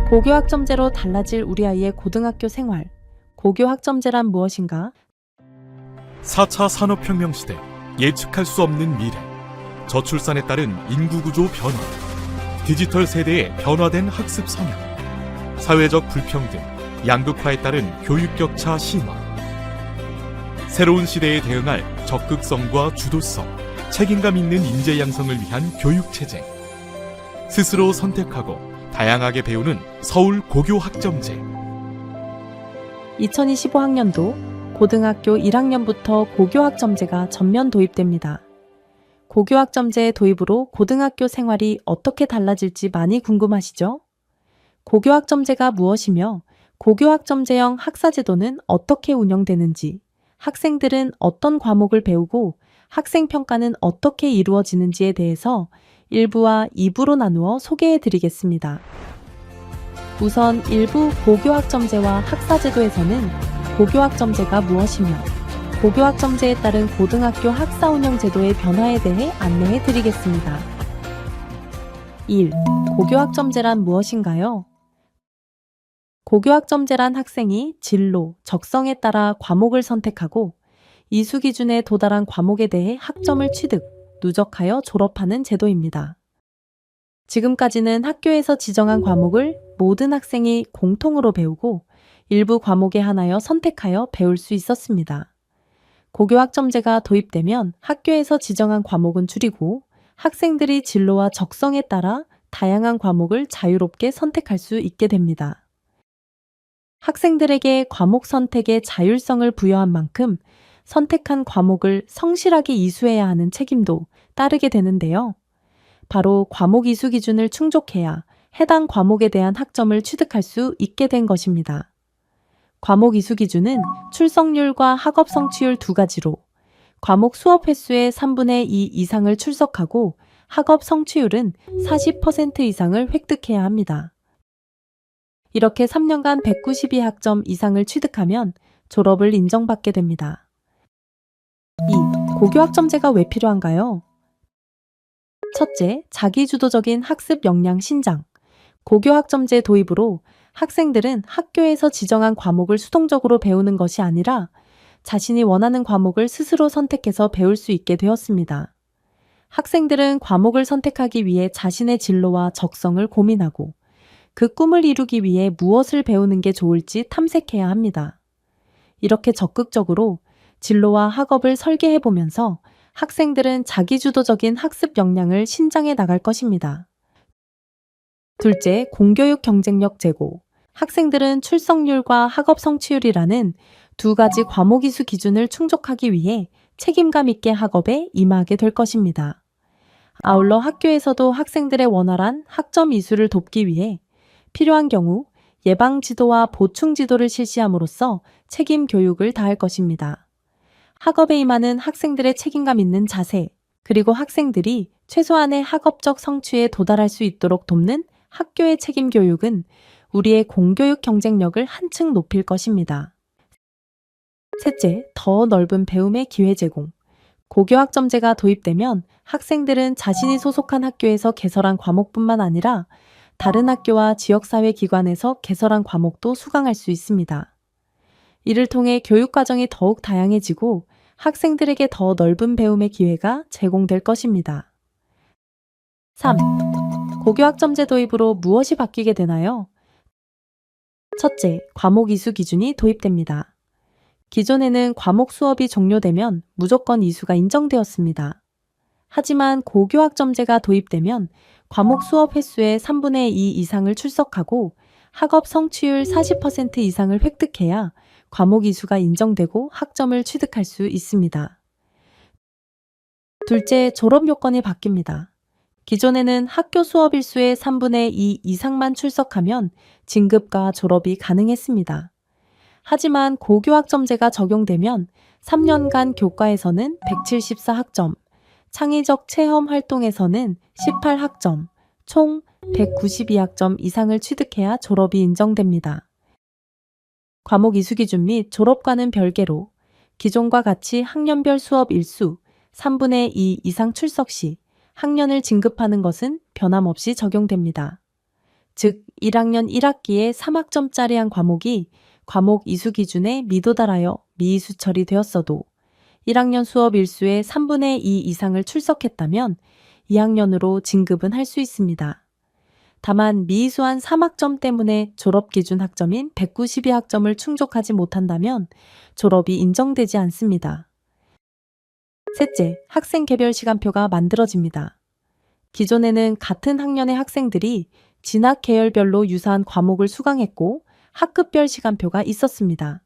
고교학점제로 달라질 우리 아이의 고등학교 생활. 고교학점제란 무엇인가? 4차 산업혁명 시대, 예측할 수 없는 미래, 저출산에 따른 인구구조 변화, 디지털 세대의 변화된 학습 성향, 사회적 불평등, 양극화에 따른 교육격차 심화. 새로운 시대에 대응할 적극성과 주도성, 책임감 있는 인재 양성을 위한 교육체제. 스스로 선택하고 다양하게 배우는 서울 고교학점제. 2025학년도 고등학교 1학년부터 고교학점제가 전면 도입됩니다. 고교학점제의 도입으로 고등학교 생활이 어떻게 달라질지 많이 궁금하시죠? 고교학점제가 무엇이며 고교학점제형 학사제도는 어떻게 운영되는지, 학생들은 어떤 과목을 배우고 학생평가는 어떻게 이루어지는지에 대해서 1부와 2부로 나누어 소개해 드리겠습니다. 우선 1부 고교학점제와 학사제도에서는 고교학점제가 무엇이며 고교학점제에 따른 고등학교 학사 운영 제도의 변화에 대해 안내해 드리겠습니다. 1. 고교학점제란 무엇인가요? 고교학점제란 학생이 진로, 적성에 따라 과목을 선택하고 이수 기준에 도달한 과목에 대해 학점을 취득, 누적하여 졸업하는 제도입니다. 지금까지는 학교에서 지정한 과목을 모든 학생이 공통으로 배우고 일부 과목에 한하여 선택하여 배울 수 있었습니다. 고교학점제가 도입되면 학교에서 지정한 과목은 줄이고 학생들이 진로와 적성에 따라 다양한 과목을 자유롭게 선택할 수 있게 됩니다. 학생들에게 과목 선택의 자율성을 부여한 만큼 선택한 과목을 성실하게 이수해야 하는 책임도 따르게 되는데요. 바로 과목 이수 기준을 충족해야 해당 과목에 대한 학점을 취득할 수 있게 된 것입니다. 과목 이수 기준은 출석률과 학업 성취율 두 가지로 과목 수업 횟수의 3분의 2 이상을 출석하고 학업 성취율은 40% 이상을 획득해야 합니다. 이렇게 3년간 192학점 이상을 취득하면 졸업을 인정받게 됩니다. 2. 고교학점제가 왜 필요한가요? 첫째, 자기주도적인 학습 역량 신장. 고교학점제 도입으로 학생들은 학교에서 지정한 과목을 수동적으로 배우는 것이 아니라 자신이 원하는 과목을 스스로 선택해서 배울 수 있게 되었습니다. 학생들은 과목을 선택하기 위해 자신의 진로와 적성을 고민하고 그 꿈을 이루기 위해 무엇을 배우는 게 좋을지 탐색해야 합니다. 이렇게 적극적으로 진로와 학업을 설계해 보면서 학생들은 자기주도적인 학습 역량을 신장해 나갈 것입니다. 둘째, 공교육 경쟁력 제고. 학생들은 출석률과 학업 성취율이라는 두 가지 과목 이수 기준을 충족하기 위해 책임감 있게 학업에 임하게 될 것입니다. 아울러 학교에서도 학생들의 원활한 학점 이수를 돕기 위해 필요한 경우 예방 지도와 보충 지도를 실시함으로써 책임 교육을 다할 것입니다. 학업에 임하는 학생들의 책임감 있는 자세, 그리고 학생들이 최소한의 학업적 성취에 도달할 수 있도록 돕는 학교의 책임 교육은 우리의 공교육 경쟁력을 한층 높일 것입니다. 셋째, 더 넓은 배움의 기회 제공. 고교학점제가 도입되면 학생들은 자신이 소속한 학교에서 개설한 과목뿐만 아니라 다른 학교와 지역사회 기관에서 개설한 과목도 수강할 수 있습니다. 이를 통해 교육과정이 더욱 다양해지고 학생들에게 더 넓은 배움의 기회가 제공될 것입니다. 3. 고교학점제 도입으로 무엇이 바뀌게 되나요? 첫째, 과목 이수 기준이 도입됩니다. 기존에는 과목 수업이 종료되면 무조건 이수가 인정되었습니다. 하지만 고교학점제가 도입되면 과목 수업 횟수의 3분의 2 이상을 출석하고 학업 성취율 40% 이상을 획득해야 과목 이수가 인정되고 학점을 취득할 수 있습니다. 둘째, 졸업 요건이 바뀝니다. 기존에는 학교 수업 일수의 3분의 2 이상만 출석하면 진급과 졸업이 가능했습니다. 하지만 고교학점제가 적용되면 3년간 교과에서는 174학점, 창의적 체험 활동에서는 18학점, 총 192학점 이상을 취득해야 졸업이 인정됩니다. 과목 이수 기준 및 졸업과는 별개로 기존과 같이 학년별 수업 일수 3분의 2 이상 출석 시 학년을 진급하는 것은 변함없이 적용됩니다. 즉 1학년 1학기에 3학점짜리 한 과목이 과목 이수 기준에 미도달하여 미이수 처리되었어도 1학년 수업 일수의 3분의 2 이상을 출석했다면 2학년으로 진급은 할 수 있습니다. 다만 미이수한 3학점 때문에 졸업기준 학점인 192학점을 충족하지 못한다면 졸업이 인정되지 않습니다. 셋째, 학생 개별 시간표가 만들어집니다. 기존에는 같은 학년의 학생들이 진학 계열별로 유사한 과목을 수강했고 학급별 시간표가 있었습니다.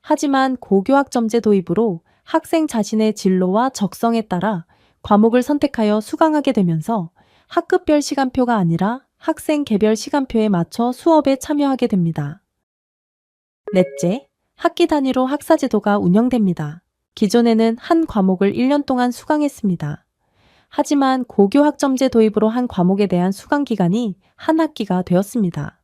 하지만 고교학점제 도입으로 학생 자신의 진로와 적성에 따라 과목을 선택하여 수강하게 되면서 학급별 시간표가 아니라 학생 개별 시간표에 맞춰 수업에 참여하게 됩니다. 넷째, 학기 단위로 학사제도가 운영됩니다. 기존에는 한 과목을 1년 동안 수강했습니다. 하지만 고교학점제 도입으로 한 과목에 대한 수강 기간이 한 학기가 되었습니다.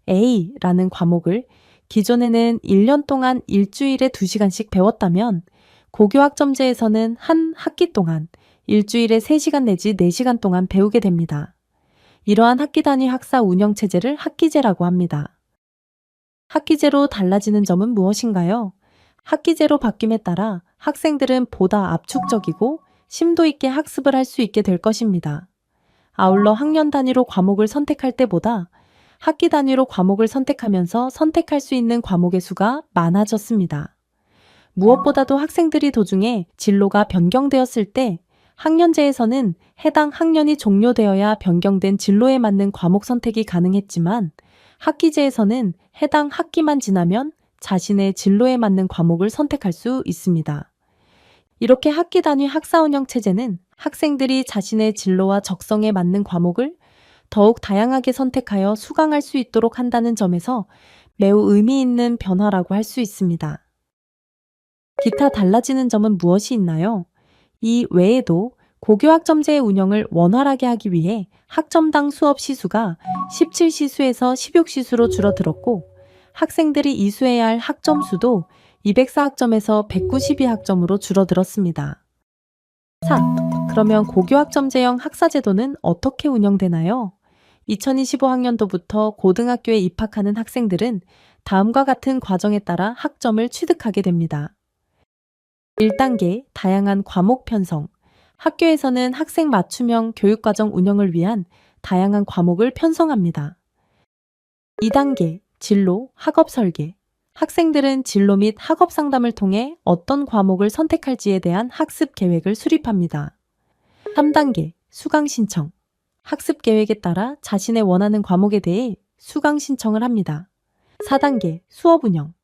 A라는 과목을 기존에는 1년 동안 일주일에 2시간씩 배웠다면 고교학점제에서는 한 학기 동안 일주일에 3시간 내지 4시간 동안 배우게 됩니다. 이러한 학기 단위 학사 운영 체제를 학기제라고 합니다. 학기제로 달라지는 점은 무엇인가요? 학기제로 바뀜에 따라 학생들은 보다 압축적이고 심도 있게 학습을 할 수 있게 될 것입니다. 아울러 학년 단위로 과목을 선택할 때보다 학기 단위로 과목을 선택하면서 선택할 수 있는 과목의 수가 많아졌습니다. 무엇보다도 학생들이 도중에 진로가 변경되었을 때 학년제에서는 해당 학년이 종료되어야 변경된 진로에 맞는 과목 선택이 가능했지만 학기제에서는 해당 학기만 지나면 자신의 진로에 맞는 과목을 선택할 수 있습니다. 이렇게 학기 단위 학사 운영 체제는 학생들이 자신의 진로와 적성에 맞는 과목을 더욱 다양하게 선택하여 수강할 수 있도록 한다는 점에서 매우 의미 있는 변화라고 할 수 있습니다. 기타 달라지는 점은 무엇이 있나요? 이 외에도 고교학점제의 운영을 원활하게 하기 위해 학점당 수업 시수가 17시수에서 16시수로 줄어들었고 학생들이 이수해야 할 학점 수도 204학점에서 192학점으로 줄어들었습니다. 4. 그러면 고교학점제형 학사제도는 어떻게 운영되나요? 2025학년도부터 고등학교에 입학하는 학생들은 다음과 같은 과정에 따라 학점을 취득하게 됩니다. 1단계 다양한 과목 편성. 학교에서는 학생 맞춤형 교육과정 운영을 위한 다양한 과목을 편성합니다. 2단계 진로, 학업 설계. 학생들은 진로 및 학업 상담을 통해 어떤 과목을 선택할지에 대한 학습 계획을 수립합니다. 3단계 수강 신청. 학습 계획에 따라 자신의 원하는 과목에 대해 수강 신청을 합니다. 4단계 수업 운영.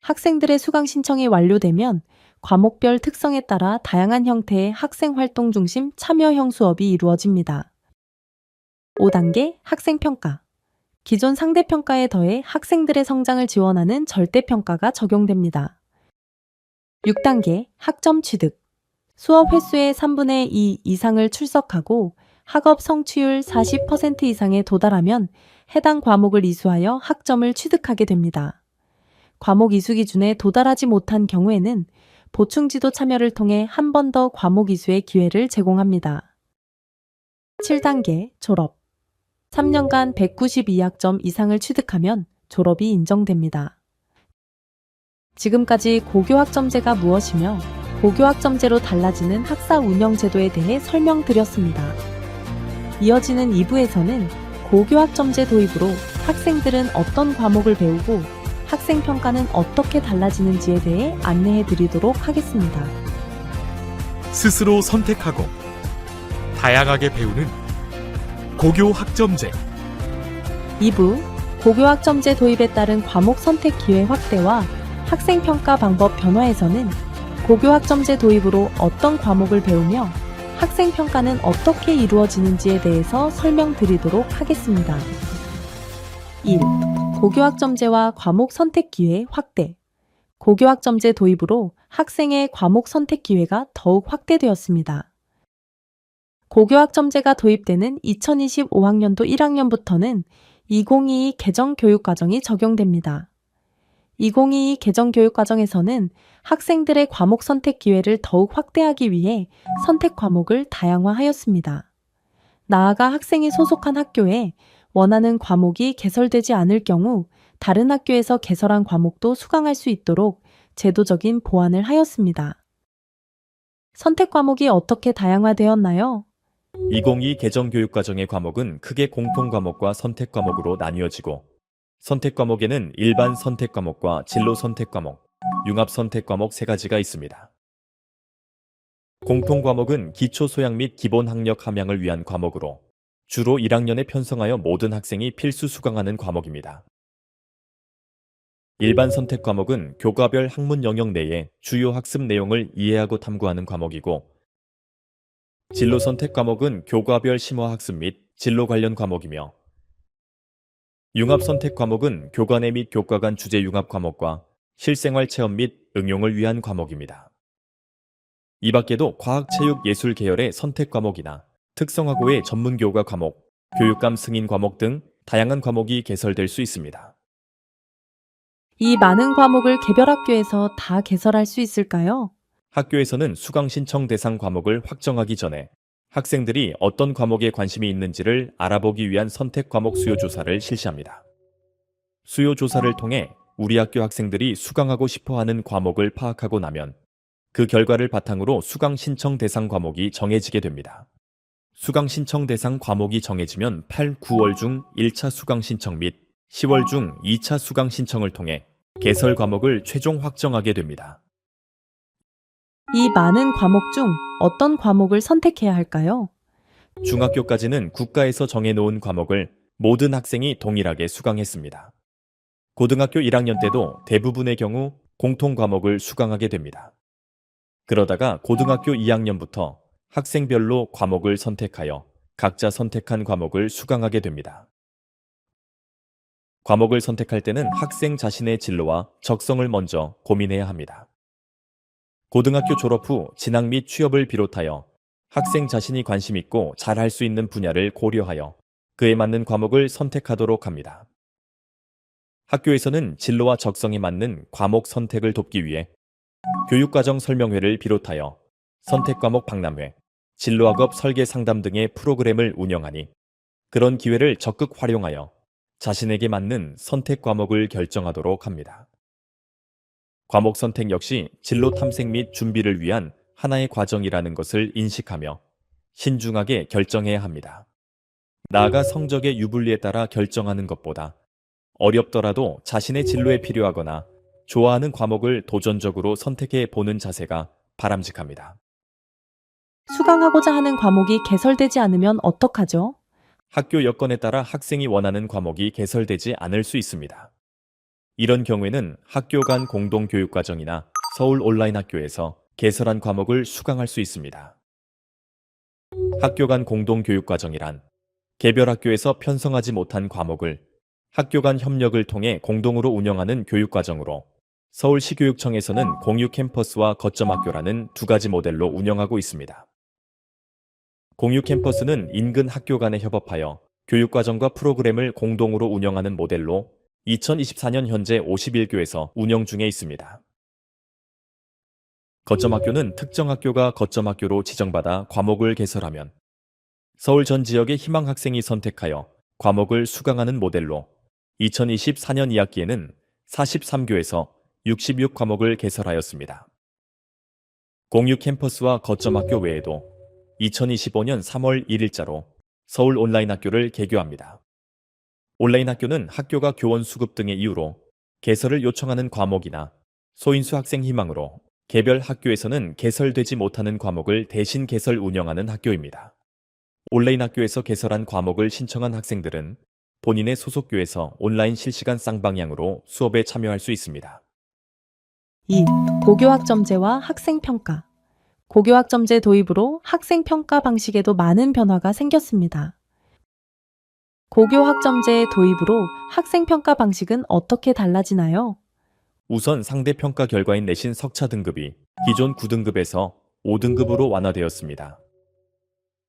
학생들의 수강 신청이 완료되면 과목별 특성에 따라 다양한 형태의 학생 활동 중심 참여형 수업이 이루어집니다. 5단계 학생평가. 기존 상대평가에 더해 학생들의 성장을 지원하는 절대평가가 적용됩니다. 6단계 학점 취득. 수업 횟수의 3분의 2 이상을 출석하고 학업 성취율 40% 이상에 도달하면 해당 과목을 이수하여 학점을 취득하게 됩니다. 과목 이수 기준에 도달하지 못한 경우에는 보충지도 참여를 통해 한 번 더 과목 이수의 기회를 제공합니다. 7단계 졸업. 3년간 192학점 이상을 취득하면 졸업이 인정됩니다. 지금까지 고교학점제가 무엇이며 고교학점제로 달라지는 학사 운영 제도에 대해 설명드렸습니다. 이어지는 2부에서는 고교학점제 도입으로 학생들은 어떤 과목을 배우고 학생 평가는 어떻게 달라지는지에 대해 안내해 드리도록 하겠습니다. 스스로 선택하고 다양하게 배우는 고교학점제. 2부 고교학점제 도입에 따른 과목 선택 기회 확대와 학생 평가 방법 변화에서는 고교학점제 도입으로 어떤 과목을 배우며 학생 평가는 어떻게 이루어지는지에 대해서 설명드리도록 하겠습니다. 1. 고교학점제와 과목 선택 기회 확대. 고교학점제 도입으로 학생의 과목 선택 기회가 더욱 확대되었습니다. 고교학점제가 도입되는 2025학년도 1학년부터는 2022 개정교육과정이 적용됩니다. 2022 개정교육과정에서는 학생들의 과목 선택 기회를 더욱 확대하기 위해 선택 과목을 다양화하였습니다. 나아가 학생이 소속한 학교에 원하는 과목이 개설되지 않을 경우 다른 학교에서 개설한 과목도 수강할 수 있도록 제도적인 보완을 하였습니다. 선택 과목이 어떻게 다양화되었나요? 2022 개정교육과정의 과목은 크게 공통과목과 선택과목으로 나뉘어지고, 선택과목에는 일반 선택과목과 진로 선택과목, 융합 선택과목 세 가지가 있습니다. 공통과목은 기초소양 및 기본 학력 함양을 위한 과목으로 주로 1학년에 편성하여 모든 학생이 필수 수강하는 과목입니다. 일반 선택 과목은 교과별 학문 영역 내의 주요 학습 내용을 이해하고 탐구하는 과목이고, 진로 선택 과목은 교과별 심화 학습 및 진로 관련 과목이며, 융합 선택 과목은 교과 내 및 교과 간 주제 융합 과목과 실생활 체험 및 응용을 위한 과목입니다. 이 밖에도 과학, 체육, 예술 계열의 선택 과목이나 특성화고의 전문 교과 과목, 교육감 승인 과목 등 다양한 과목이 개설될 수 있습니다. 이 많은 과목을 개별 학교에서 다 개설할 수 있을까요? 학교에서는 수강 신청 대상 과목을 확정하기 전에 학생들이 어떤 과목에 관심이 있는지를 알아보기 위한 선택 과목 수요 조사를 실시합니다. 수요 조사를 통해 우리 학교 학생들이 수강하고 싶어 하는 과목을 파악하고 나면 그 결과를 바탕으로 수강 신청 대상 과목이 정해지게 됩니다. 수강 신청 대상 과목이 정해지면 8, 9월 중 1차 수강 신청 및 10월 중 2차 수강 신청을 통해 개설 과목을 최종 확정하게 됩니다. 이 많은 과목 중 어떤 과목을 선택해야 할까요? 중학교까지는 국가에서 정해놓은 과목을 모든 학생이 동일하게 수강했습니다. 고등학교 1학년 때도 대부분의 경우 공통 과목을 수강하게 됩니다. 그러다가 고등학교 2학년부터 학생별로 과목을 선택하여 각자 선택한 과목을 수강하게 됩니다. 과목을 선택할 때는 학생 자신의 진로와 적성을 먼저 고민해야 합니다. 고등학교 졸업 후 진학 및 취업을 비롯하여 학생 자신이 관심 있고 잘할 수 있는 분야를 고려하여 그에 맞는 과목을 선택하도록 합니다. 학교에서는 진로와 적성에 맞는 과목 선택을 돕기 위해 교육과정 설명회를 비롯하여 선택과목 박람회, 진로학업 설계 상담 등의 프로그램을 운영하니 그런 기회를 적극 활용하여 자신에게 맞는 선택 과목을 결정하도록 합니다. 과목 선택 역시 진로 탐색 및 준비를 위한 하나의 과정이라는 것을 인식하며 신중하게 결정해야 합니다. 나아가 성적의 유불리에 따라 결정하는 것보다 어렵더라도 자신의 진로에 필요하거나 좋아하는 과목을 도전적으로 선택해 보는 자세가 바람직합니다. 수강하고자 하는 과목이 개설되지 않으면 어떡하죠? 학교 여건에 따라 학생이 원하는 과목이 개설되지 않을 수 있습니다. 이런 경우에는 학교 간 공동교육과정이나 서울 온라인 학교에서 개설한 과목을 수강할 수 있습니다. 학교 간 공동교육과정이란 개별 학교에서 편성하지 못한 과목을 학교 간 협력을 통해 공동으로 운영하는 교육과정으로 서울시교육청에서는 공유 캠퍼스와 거점 학교라는 두 가지 모델로 운영하고 있습니다. 공유 캠퍼스는 인근 학교 간에 협업하여 교육과정과 프로그램을 공동으로 운영하는 모델로 2024년 현재 51교에서 운영 중에 있습니다. 거점 학교는 특정 학교가 거점 학교로 지정받아 과목을 개설하면 서울 전 지역의 희망 학생이 선택하여 과목을 수강하는 모델로 2024년 2학기에는 43교에서 66과목을 개설하였습니다. 공유 캠퍼스와 거점 학교 외에도 2025년 3월 1일자로 서울 온라인 학교를 개교합니다. 온라인 학교는 학교가 교원 수급 등의 이유로 개설을 요청하는 과목이나 소인수 학생 희망으로 개별 학교에서는 개설되지 못하는 과목을 대신 개설 운영하는 학교입니다. 온라인 학교에서 개설한 과목을 신청한 학생들은 본인의 소속교에서 온라인 실시간 쌍방향으로 수업에 참여할 수 있습니다. 2. 고교학점제와 학생평가. 고교학점제 도입으로 학생평가 방식에도 많은 변화가 생겼습니다. 고교학점제 도입으로 학생평가 방식은 어떻게 달라지나요? 우선 상대 평가 결과인 내신 석차 등급이 기존 9등급에서 5등급으로 완화되었습니다.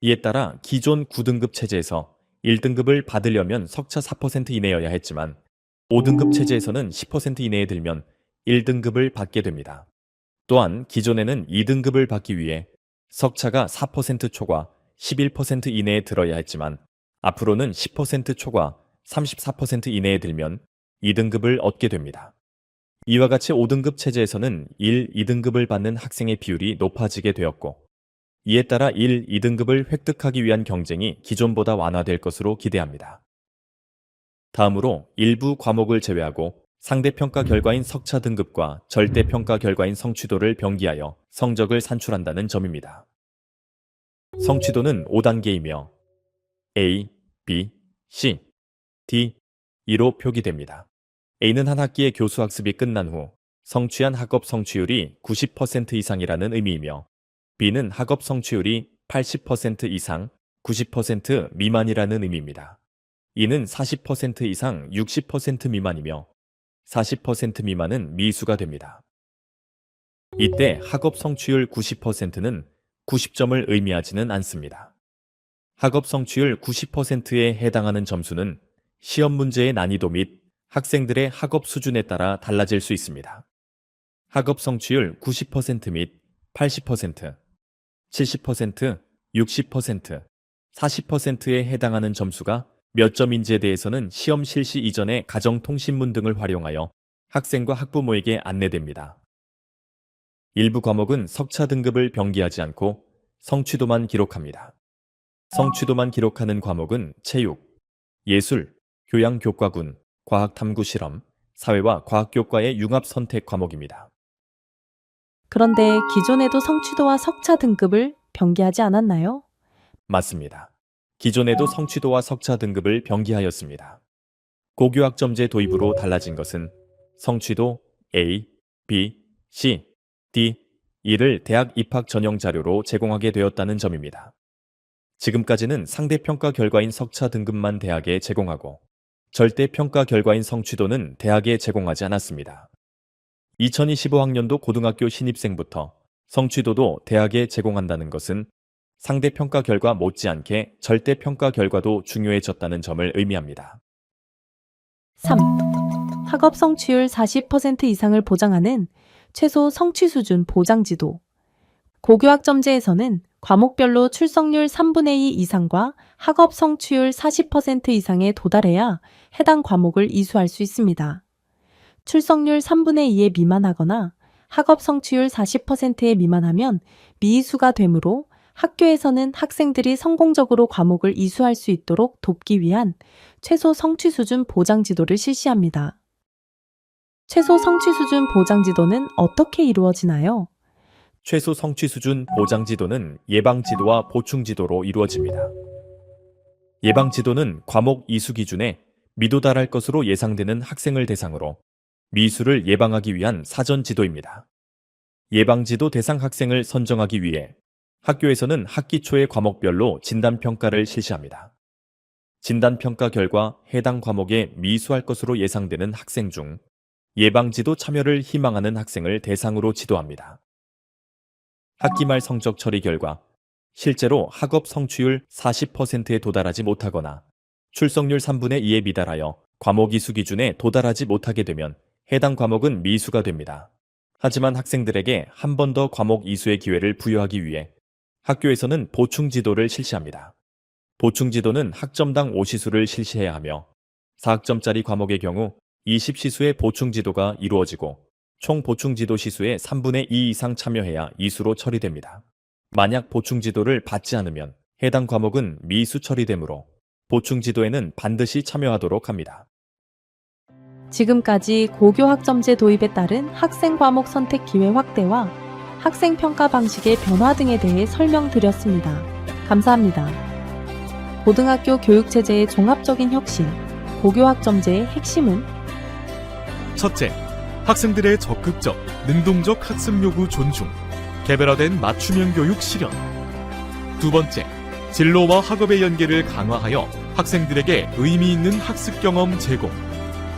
이에 따라 기존 9등급 체제에서 1등급을 받으려면 석차 4% 이내여야 했지만 5등급 체제에서는 10% 이내에 들면 1등급을 받게 됩니다. 또한 기존에는 2등급을 받기 위해 석차가 4% 초과 11% 이내에 들어야 했지만 앞으로는 10% 초과 34% 이내에 들면 2등급을 얻게 됩니다. 이와 같이 5등급 체제에서는 1, 2등급을 받는 학생의 비율이 높아지게 되었고, 이에 따라 1, 2등급을 획득하기 위한 경쟁이 기존보다 완화될 것으로 기대합니다. 다음으로 일부 과목을 제외하고 상대평가 결과인 석차 등급과 절대평가 결과인 성취도를 병기하여 성적을 산출한다는 점입니다. 성취도는 5단계이며 A, B, C, D, E로 표기됩니다. A는 한 학기의 교수 학습이 끝난 후 성취한 학업 성취율이 90% 이상이라는 의미이며, B는 학업 성취율이 80% 이상, 90% 미만이라는 의미입니다. E는 40% 이상, 60% 미만이며 40% 미만은 미수가 됩니다. 이때 학업 성취율 90%는 90점을 의미하지는 않습니다. 학업 성취율 90%에 해당하는 점수는 시험 문제의 난이도 및 학생들의 학업 수준에 따라 달라질 수 있습니다. 학업 성취율 90% 및 80%, 70%, 60%, 40%에 해당하는 점수가 몇 점인지에 대해서는 시험 실시 이전에 가정통신문 등을 활용하여 학생과 학부모에게 안내됩니다. 일부 과목은 석차 등급을 병기하지 않고 성취도만 기록합니다. 성취도만 기록하는 과목은 체육, 예술, 교양교과군, 과학탐구실험, 사회와 과학교과의 융합 선택 과목입니다. 그런데 기존에도 성취도와 석차 등급을 병기하지 않았나요? 맞습니다. 기존에도 성취도와 석차 등급을 병기하였습니다. 고교학점제 도입으로 달라진 것은 성취도 A, B, C, D, E를 대학 입학 전형 자료로 제공하게 되었다는 점입니다. 지금까지는 상대평가 결과인 석차 등급만 대학에 제공하고 절대평가 결과인 성취도는 대학에 제공하지 않았습니다. 2025학년도 고등학교 신입생부터 성취도도 대학에 제공한다는 것은 상대평가 결과 못지않게 절대평가 결과도 중요해졌다는 점을 의미합니다. 3. 학업 성취율 40% 이상을 보장하는 최소 성취 수준 보장지도. 고교학점제에서는 과목별로 출석률 3분의 2 이상과 학업 성취율 40% 이상에 도달해야 해당 과목을 이수할 수 있습니다. 출석률 3분의 2에 미만하거나 학업 성취율 40%에 미만하면 미이수가 되므로 학교에서는 학생들이 성공적으로 과목을 이수할 수 있도록 돕기 위한 최소 성취 수준 보장 지도를 실시합니다. 최소 성취 수준 보장 지도는 어떻게 이루어지나요? 최소 성취 수준 보장 지도는 예방 지도와 보충 지도로 이루어집니다. 예방 지도는 과목 이수 기준에 미도달할 것으로 예상되는 학생을 대상으로 미수를 예방하기 위한 사전 지도입니다. 예방 지도 대상 학생을 선정하기 위해 학교에서는 학기 초의 과목별로 진단평가를 실시합니다. 진단평가 결과 해당 과목에 미수할 것으로 예상되는 학생 중 예방지도 참여를 희망하는 학생을 대상으로 지도합니다. 학기 말 성적 처리 결과 실제로 학업 성취율 40%에 도달하지 못하거나 출석률 3분의 2에 미달하여 과목 이수 기준에 도달하지 못하게 되면 해당 과목은 미수가 됩니다. 하지만 학생들에게 한 번 더 과목 이수의 기회를 부여하기 위해 학교에서는 보충 지도를 실시합니다. 보충 지도는 학점당 5시수를 실시해야 하며 4학점짜리 과목의 경우 20시수의 보충 지도가 이루어지고 총 보충 지도 시수의 3분의 2 이상 참여해야 이수로 처리됩니다. 만약 보충 지도를 받지 않으면 해당 과목은 미수 처리되므로 보충 지도에는 반드시 참여하도록 합니다. 지금까지 고교학점제 도입에 따른 학생 과목 선택 기회 확대와 학생 평가 방식의 변화 등에 대해 설명드렸습니다. 감사합니다. 고등학교 교육체제의 종합적인 혁신, 고교학점제의 핵심은? 첫째, 학생들의 적극적, 능동적 학습 요구 존중, 개별화된 맞춤형 교육 실현. 두 번째, 진로와 학업의 연계를 강화하여 학생들에게 의미 있는 학습 경험 제공.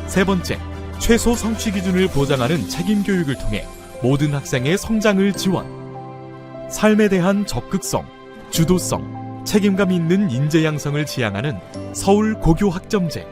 세 번째, 최소 성취 기준을 보장하는 책임 교육을 통해 모든 학생의 성장을 지원. 삶에 대한 적극성, 주도성, 책임감 있는 인재 양성을 지향하는 서울 고교학점제.